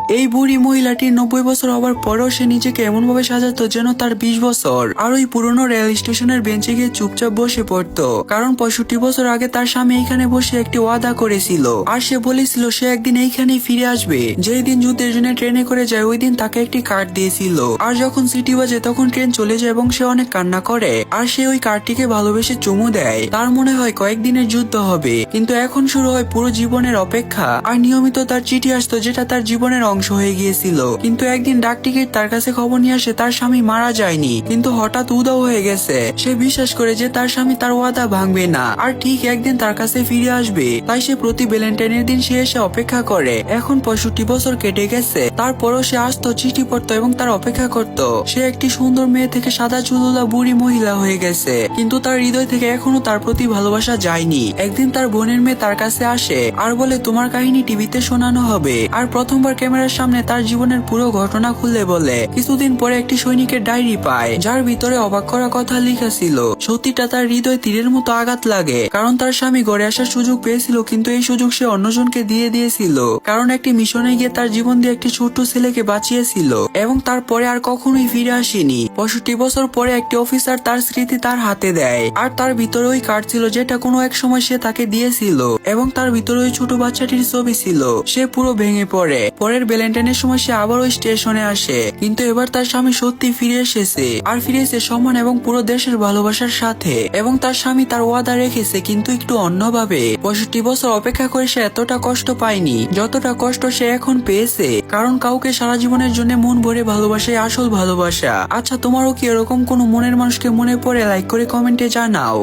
এই বুড়ি মহিলাটি 90 বছর হবার পরেও সে নিজেকে এমন ভাবে সাজাতো যেন তার 20 বছর। আর ওই পুরনো রেল স্টেশনের বেঞ্চে গিয়ে চুপচাপ বসে পড়তো, কারণ 65 বছর আগে তার স্বামী এইখানে বসে একটি ওয়াদা করেছিল। আর সে বলেছিল সে একদিন এইখানেই ফিরে আসবে। যেই দিন যুদ্ধের জন্য ট্রেনে করে যায় ওই দিন তাকে একটি কার্ড দিয়েছিল। আর যখন সিটি বাজে তখন ট্রেন চলে যায় এবং সে অনেক কান্না করে। আর সে ওই কার্ডটিকে ভালোবেসে চুমু দেয়। তার মনে হয় কয়েকদিনের যুদ্ধ হবে, কিন্তু এখন শুরু হয় পুরো জীবনের অপেক্ষা। আর নিয়মিত তার চিঠি আসতো যেটা তার জীবনের অংশ হয়ে গিয়েছিল। কিন্তু একদিন ডাক টিকিট তার কাছে খবর নিয়ে আসে তার স্বামী মারা যায়নি, কিন্তু হঠাৎ উধাও হয়ে গেছে। সে বিশ্বাস করে যে তার স্বামী তার ওয়াদা ভাঙবে না আর ঠিক একদিন তার কাছে ফিরে আসবে। তাই সে প্রতি ভ্যালেন্টাইনের দিন সে এসে অপেক্ষা করে। এখন 65 বছর কেটে গেছে, তারপরও সে আসতো, চিঠি পড়তো এবং তার অপেক্ষা করত। সে একটি সুন্দর মেয়ে থেকে সাদা চুলওয়ালা বুড়ি মহিলা হয়ে গেছে, কিন্তু তার হৃদয় থেকে এখনো তার প্রতি ভালোবাসা যায়নি। একদিন তার বোনের মেয়ে তার কাছে আসে আর বলে তোমার কাহিনী টিভিতে শোনানো হবে। আর প্রথমবার ক্যামেরার সামনে তার জীবনের পুরো ঘটনা খুলে বলে। কিছুদিন পরে একটি সৈনিকের ডায়েরি পায় যার ভিতরে অবাক করা কথা লেখা ছিল। সত্যিটা তার হৃদয় তীরের মতো আঘাত লাগে, কারণ তার স্বামী ঘরে আসার সুযোগ পেয়েছিল, কিন্তু এই সুযোগ সে অন্যজনকে দিয়ে দিয়েছিল। কারণ একটি মিশনে গিয়ে তার জীবন দিয়ে একটি ছোট্ট ছেলেকে বাঁচিয়েছিল এবং তারপরে আর কখনোই ফিরে আসেনি। 65 বছর পরে একটি অফিসার তার স্মৃতি তার হাতে দেয় আর তার ভিতরে ওই কার্ড ছিল যেটা কোনো এক সময় সে তাকে দিয়েছিল এবং তার ভিতরে ওই ছোট বাচ্চাটির ছবি ছিল। সে পুরো ভেঙে পড়ে। পরের ভ্যালেন্টাইনের সময় সে আবার ওই স্টেশনে আসে, কিন্তু এবার তার স্বামী সত্যি ফিরে এসেছে। আর ফিরেছে সম্মান এবং পুরো দেশের ভালোবাসার সাথে। এবং তার স্বামী তার ওয়াদা রেখেছে, কিন্তু একটু অন্যভাবে। 65 বছর অপেক্ষা করে সে এতটা কষ্ট পায়নি যতটা কষ্ট সে এখন পেয়েছে, কারণ কাউকে সারা জীবনের জন্য মন ভরে ভালোবাসাই আসল ভালোবাসা। আচ্ছা, তোমারও কি এরকম কোনো মনের মানুষকে মনে পড়ে? লাইক করে কমেন্টে জানাও।